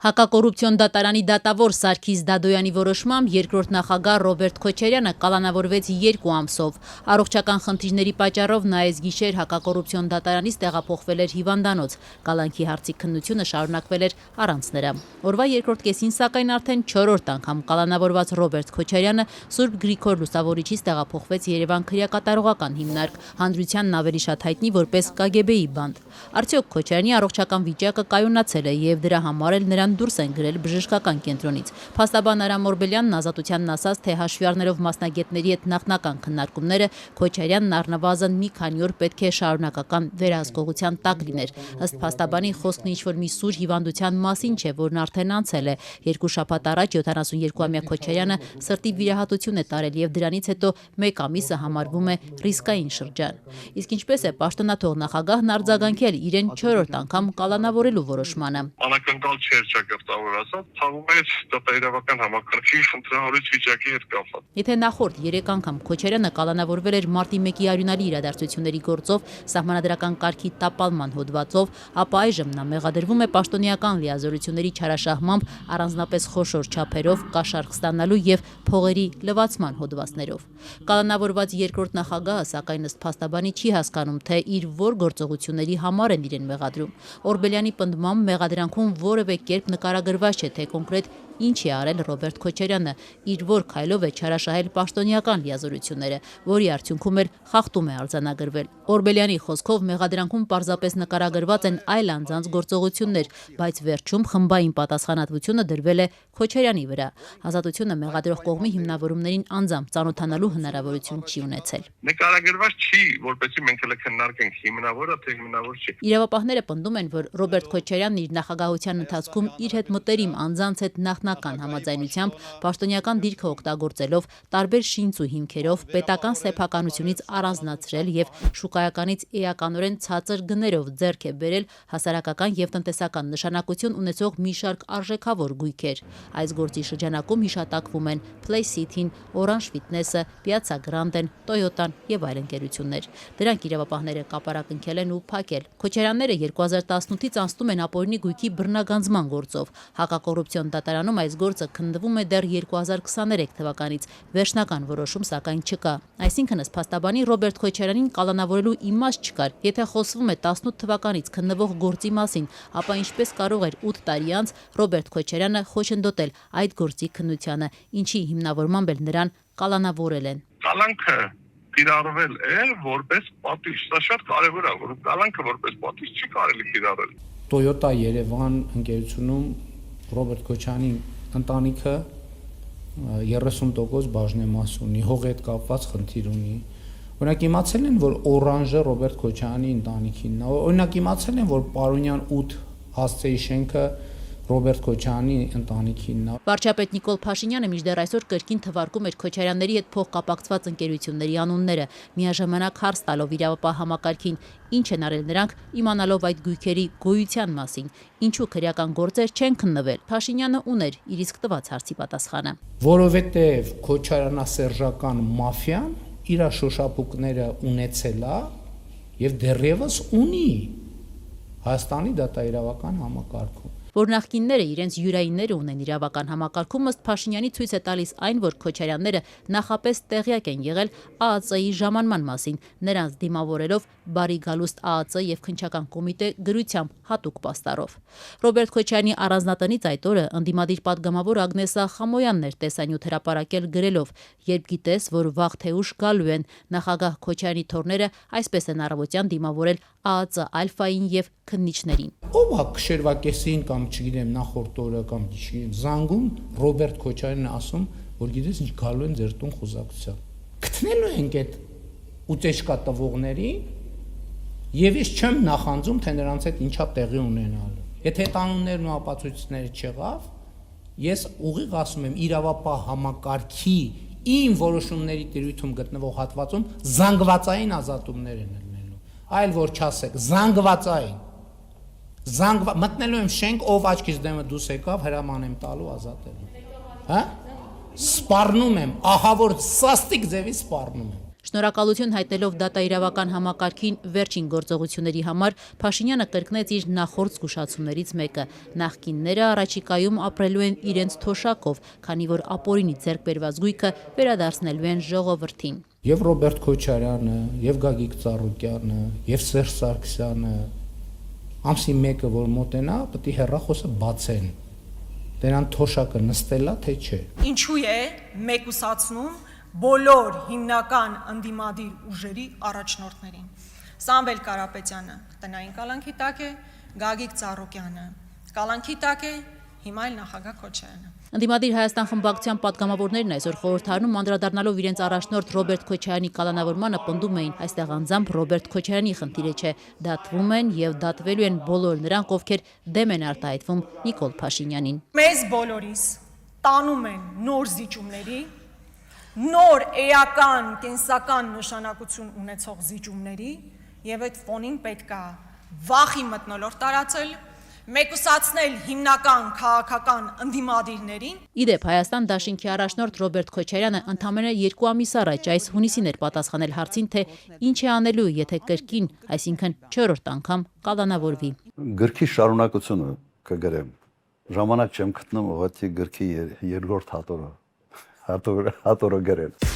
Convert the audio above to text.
Հակակոռուպցիոն դատարանի դատավոր Սարգիս Դադոյանի որոշմամբ երկրորդ նախագահ Ռոբերտ Քոչարյանը կալանավորվեց 2 ամսով։ Առողջական խնդիրների պատճառով նայես գիշեր հակակոռուպցիոն դատարանից տեղափոխվել էր հիվանդանոց։ Կալանքի հարցի քննությունը շարունակվել էր առանց նրա։ Օրվա երկրորդ կեսին սակայն արդեն 4-րդ անգամ կալանավորված Ռոբերտ Քոչարյանը Սուրբ Գրիգոր Լուսավորիչից տեղափոխվեց Երևան քրեակատարողական հիմնարկ, հանրությանն ավելի շատ հայտնի որպես KGB-ի բանդ։ Արդյոք Քոչարյանի առողջական վիճակը կայունացել է եւ դրա համար էլ նրան դուրս են գրել բժշկական կենտրոնից։ Փաստաբան Արամ Օրբելյանն ազատությանն ասաց, թե հաշվի առնելով մասնագետների հետ նախնական քննարկումները, Քոչարյանն առնվազն մի քանի օր պետք է շարունակական վերահսկողության տակ լիներ։ Ըստ փաստաբանի խոսքն ինչ-որ մի սուր հիվանդության մասին չէ, որն արդեն անցել է։ 2 շաբաթ առաջ 72-ամյա Քոչարյանը սրտի վիրահատություն է տարել եւ դրանից հետո 1 ամիսը համարվում է ռիսկային շրջան։ Իսկ ինչպես է պաշտոնաթող նախագահն արձագանքել իրեն 4-րդ անգամ կալանավորելու որոշմանը։ Անակնկալ չէր ճակերտավոր ասած, ցավում էր դատաիրավական համակարգի խնդրահարույց վիճակի հետ կապված։ Եթե նախորդ 3 անգամ Քոչարյանը կալանավորվել էր մարտի 1-ի արյունալի իրադարձությունների գործով, սահմանադրական կարգի տապալման հոդվածով, ապա այժմ նա մեղադրվում է պաշտոնեական լիազորությունների չարաշահմամբ, առանձնապես խոշոր չափերով, կաշառք ստանալու եւ փողերի լվացման հոդվածներով։ Կալանավորված երկրորդ նախագահը սակայն ըստ փաստաբանի չի հասկանում, թե իր որ գործողությունների համար են իրեն մեղադրում։ Օրբելյանի պնդմամբ մեղադրանքում որևէ կերպ նկարագրված չէ, թե կոնկրետ ինչ է արել Ռոբերտ Քոչարյանը, իր որ քայլով է չարաշահել պաշտոնեական լիազորությունները, որի արդյունքում էլ խախտում է արձանագրվել։ Օրբելյանի խոսքով մեղադրանքում պարզապես նկարագրված են այլ անձանց գործողություններ, բայց վերջում խմբային պատասխանատվությունը դրվել է Քոչարյանի վրա։ Ազատությունը մեղադրող կողմի հիմնավորումներին անձամբ ծանոթանալու հնարավորություն չի ունեցել։ Նկարագրված չի, որպեսզի մենք հենց քննարկենք հիմնավորը, թե հիմնավոր չի։ Իրավապահները պնդում են, որ Ռոբերտ Քոչարյանն իր նախագահության ընթացքում իր հետ մտերիմ անձանց հետ նախնական համաձայնությամբ պաշտոնեական դիրքը օգտագործելով տարբեր շինծ ու հիմքերով պետական սեփականությունից առանձնացրել եւ շուկայականից էականորեն ցածր գներով ձեռք է բերել հասարակական եւ տնտեսական նշանակություն ունեցող մի շարք արժեքավոր գույքեր։ Այս գործի շրջանակում հիշատակվում են Play City-ն, Orange Fitness-ը, Piazza Grande-ն, Toyota-ն եւ այլ ընկերություններ։ Դրանք իրավապահները կապարակնքել են ու փակել։ Քոչարյանները 2018-ից անցնում են ապօրինի գույքի բռնագանձման գործով։ Հակակոռուպցիոն դատարանում այս գործը քննվում է դեռ 2023 թվականից։ Վերջնական որոշում սակայն չկա։ Այսինքն ըստ փաստաբանի Ռոբերտ Քոչարյանին կալանավորելու իմաստ չկար։ Եթե խոսվում է 18 թվականից քննվող գործի մասին, ապա ինչպես կարող էր 8 տարի անց Ռոբերտ Քոչարյանը խոչընդոտել այդ գործի քննությանը, ինչի հիմնավորմամբ էլ նրան կալանավորել են։ Կալանքը կիրառվել է որպես պատիժ։ Սա շատ կարևոր է, որ կալանքը որպես պատիժ չի կարելի կիրառել։ Toyota Երևան ընկերությունում Ռոբերտ Քոչարյանի ընտանիքը 30% բաժնեմաս ունի, հողի հետ կապված խնդիր ունի։ Օրինակ իմացել են, որ Օրանժը Ռոբերտ Քոչարյանի ընտանիքինն է։ Օրինակ իմացել են, որ Պարոնյան 8 հասցեի շենքը Ռոբերտ Քոչարյանի ընտանիքինն է։ Վարչապետ Նիկոլ Փաշինյանը մինչդեռ այսօր կրկին թվարկում էր Քոչարյանների հետ փոխկապակցված ընկերությունների անունները, միաժամանակ հարց տալով իրավապահ համակարգին, ինչ են արել նրանք իմանալով այդ գույքերի գոյության մասին, ինչու քրեական գործեր չեն քննվել։ Փաշինյանը ուներ իր իսկ տված հարցի պատասխանը։ Որովհետև Քոչարյանասերժական մաֆիան իր շոշափուկները ունեցել է եւ դեռևս ունի Հայաստանի դատաիրավական համակարգում։ Որ նախկինները իրենց յուրայինները ունեն իրավական համակարգում, ըստ Փաշինյանի ցույց է տալիս այն, որ Քոչարյանները նախապես տեղյակ են եղել ԱԱԾ-ի ժամանման մասին, նրանց դիմավորելով բարի գալուստ ԱԱԾ եւ քննչական կոմիտե գրությամբ հատուկ պաստառով։ Ռոբերտ Քոչարյանի առանձնատնից այդ օրը ընդդիմադիր պատգամավոր Ագնեսա Խամոյանն էր տեսանյութ հրապարակել գրելով. «Երբ գիտես, որ վաղ թե ուշ գալու են, նախագահ Քոչարյանի թոռները այսպես են առավոտյան դիմավորել ԱԱԾ Ալֆային եւ քննիչներին»։ Ո՞վ է քշերվա կեսին կամ չգիտեմ նախորդ օրը կամ չգիտեմ զանգում Ռոբերտ Քոչարյանն ասում, որ գիտես ինչ գալու են ձեր տուն խոզակցության։ Գտնելու ենք այդ ուտեշկա տվողներին եւ ես չեմ նախանձում, թե նրանց հետ ինչա տեղի ունենալու։ Եթե տանուններն ու ապացույցները չեղավ, ես ուղիղ ասում եմ իրավապահ համակարգի իմ որոշումների տիրույթում գտնվող հատվածում զանգվածային ազատումներ են լինելու։ Այլ որ չասեք, զանգվածային մտնելու եմ շենք, ով աչքից դեմը դուրս եկավ, հրաման եմ տալու ազատելու։ Հա? Սպառնում եմ, ահա որ սաստիկ ձևի սպառնում եմ։ Շնորհակալություն հայտնելով դատաիրավական համակարգին վերջին գործողությունների համար, Փաշինյանը կրկնեց իր նախորդ զգուշացումներից մեկը. նախկինները առաջիկայում ապրելու են իրենց թոշակով, քանի որ ապօրինի ձեռք բերված գույքը վերադարձնելու են ժողովրդին։ Եվ Ռոբերտ Քոչարյանը, եւ Գագիկ Ծառուկյանը, եւ Սերժ Սարգսյանը ամսի 1-ը որ մոտենա, պետք է հեռախոսը բացեն։ Դրանց թոշակը նստելա թե չէ։ Ինչու է մեկուսացնում բոլոր հիմնական ընդդիմադիր ուժերի առաջնորդներին։ Սամվել Կարապետյանը տնային կալանքի տակ է, Գագիկ Ծառուկյանը կալանքի տակ է, հիմա էլ նախագահ Քոչարյանը։ Ընդդիմադիր Հայաստան խմբակցության падգամավորներն այսօր խորհրդարանում անդրադառնալով իրենց առաջնորդ Ռոբերտ Քոչարյանի կալանավորմանը պնդում էին, այստեղ անձամբ Ռոբերտ Քոչարյանի խնդիրը չէ, դատվում են եւ դատվելու են բոլոր նրանք, ովքեր դեմ են արտահայտվում Նիկոլ Փաշինյանին։ Մեզ բոլորիս տանում են նոր զիջումների, նոր էական, կենսական նշանակություն ունեցող զիջումների եւ այդ ֆոնին պետքա վախի մթնոլորտ տարածել, մեկուսացնել հիմնական քաղաքական ընդդիմադիրներին։ Իդեպ Հայաստան դաշինքի առաջնորդ Ռոբերտ Քոչարյանը ընդամենը 2 ամիս առաջ այս հունիսին էր պատասխանել հարցին, թե ինչ է անելու, եթե կրկին, այսինքն 4-րդ անգամ կալանավորվի։ Գրքի շարունակությունը կգրեմ։ Ժամանակ չեմ գտնում, ուղղակի գրքի երկրորդ հատորը գրել։